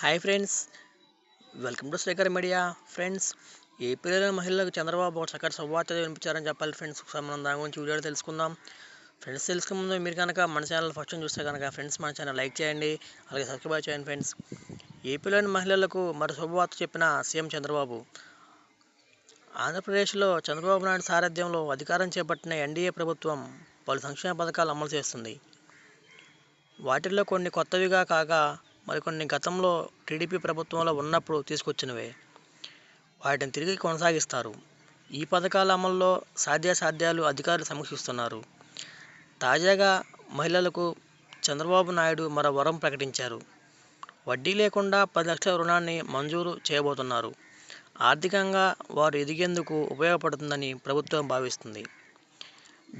Hi friends, welcome to Srikar media. Friends, ఏపీలో మహిళలకు చంద్రబాబు ఒక చక్కటి శుభవార్త వినిపించారని చెప్పాలి ఫ్రెండ్స్. మనం దాని గురించి వీడియోలో తెలుసుకుందాం. ఫ్రెండ్స్, తెలుసుకునే ముందు మీరు కనుక మన ఛానల్ ఫస్ట్ చూస్తే కనుక ఫ్రెండ్స్ మన ఛానల్ లైక్ చేయండి, అలాగే సబ్స్క్రైబ్ చేయండి. ఫ్రెండ్స్, ఏపీలోని మహిళలకు మరో శుభవార్త చెప్పిన సీఎం చంద్రబాబు. ఆంధ్రప్రదేశ్లో చంద్రబాబు నాయుడు సారథ్యంలో అధికారం చేపట్టిన ఎన్డీఏ ప్రభుత్వం పలు సంక్షేమ పథకాలు అమలు చేస్తుంది. వాటిల్లో కొన్ని కొత్తవిగా కాగా మరికొన్ని గతంలో టీడీపీ ప్రభుత్వంలో ఉన్నప్పుడు తీసుకొచ్చినవే. వాటిని తిరిగి కొనసాగిస్తారు. ఈ పథకాల అమల్లో సాధ్యాసాధ్యాలు అధికారులు సమీక్షిస్తున్నారు. తాజాగా మహిళలకు చంద్రబాబు నాయుడు మరో వరం ప్రకటించారు. వడ్డీ లేకుండా 10 లక్షల రుణాన్ని మంజూరు చేయబోతున్నారు. ఆర్థికంగా వారు ఎదిగేందుకు ఉపయోగపడుతుందని ప్రభుత్వం భావిస్తుంది.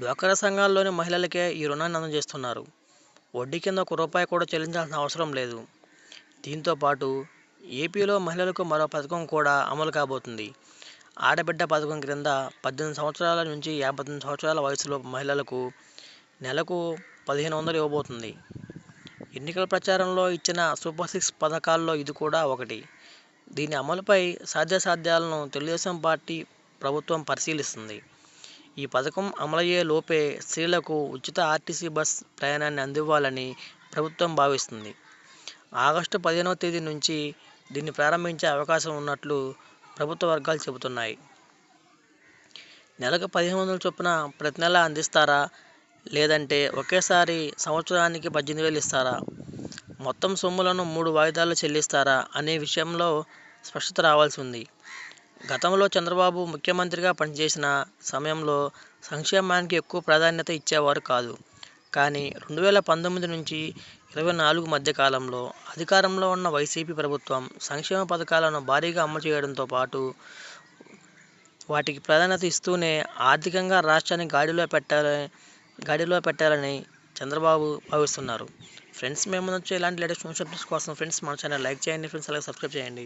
డ్వాక్రా సంఘాల్లోని మహిళలకే ఈ రుణాన్ని అందజేస్తున్నారు. వడ్డీ కింద ₹1 కూడా చెల్లించాల్సిన అవసరం లేదు. దీంతో పాటు ఏపీలో మహిళలకు మరో పథకం కూడా అమలు కాబోతుంది. ఆడబిడ్డ పథకం క్రింద 18 సంవత్సరాల నుంచి 59 సంవత్సరాల వయసులో మహిళలకు నెలకు 1500 ఇవ్వబోతుంది. ఎన్నికల ప్రచారంలో ఇచ్చిన సూపర్ 6 పథకాల్లో ఇది కూడా ఒకటి. దీని అమలుపై సాధ్యాసాధ్యాలను తెలుగుదేశం పార్టీ ప్రభుత్వం పరిశీలిస్తుంది. ఈ పథకం అమలయ్యే లోపే స్త్రీలకు ఉచిత ఆర్టీసీ బస్ ప్రయాణాన్ని అందివ్వాలని ప్రభుత్వం భావిస్తుంది. ఆగస్టు 15వ తేదీ నుంచి దీన్ని ప్రారంభించే అవకాశం ఉన్నట్లు ప్రభుత్వ వర్గాలు చెబుతున్నాయి. నెలకు 1500 చొప్పున ప్రతి నెల అందిస్తారా, లేదంటే ఒకేసారి సంవత్సరానికి 18,000 ఇస్తారా, మొత్తం సొమ్ములను 3 వాయిదాల్లో చెల్లిస్తారా అనే విషయంలో స్పష్టత రావాల్సి ఉంది. గతంలో చంద్రబాబు ముఖ్యమంత్రిగా పనిచేసిన సమయంలో సంక్షేమానికి ఎక్కువ ప్రాధాన్యత ఇచ్చేవారు కాదు. కానీ 2019 నుంచి 24 మధ్య కాలంలో అధికారంలో ఉన్న వైసీపీ ప్రభుత్వం సంక్షేమ పథకాలను భారీగా అమలు చేయడంతో పాటు వాటికి ప్రాధాన్యత ఇస్తూనే ఆర్థికంగా రాష్ట్రాన్ని గాడిలో పెట్టాలని చంద్రబాబు భావిస్తున్నారు. ఫ్రెండ్స్, మేము వచ్చే ఇలాంటి లేటెస్ట్ న్యూస్ అప్డేట్స్ కోసం ఫ్రెండ్స్ మన ఛానల్ లైక్ చేయండి ఫ్రెండ్స్, అలాగే సబ్స్క్రైబ్ చేయండి.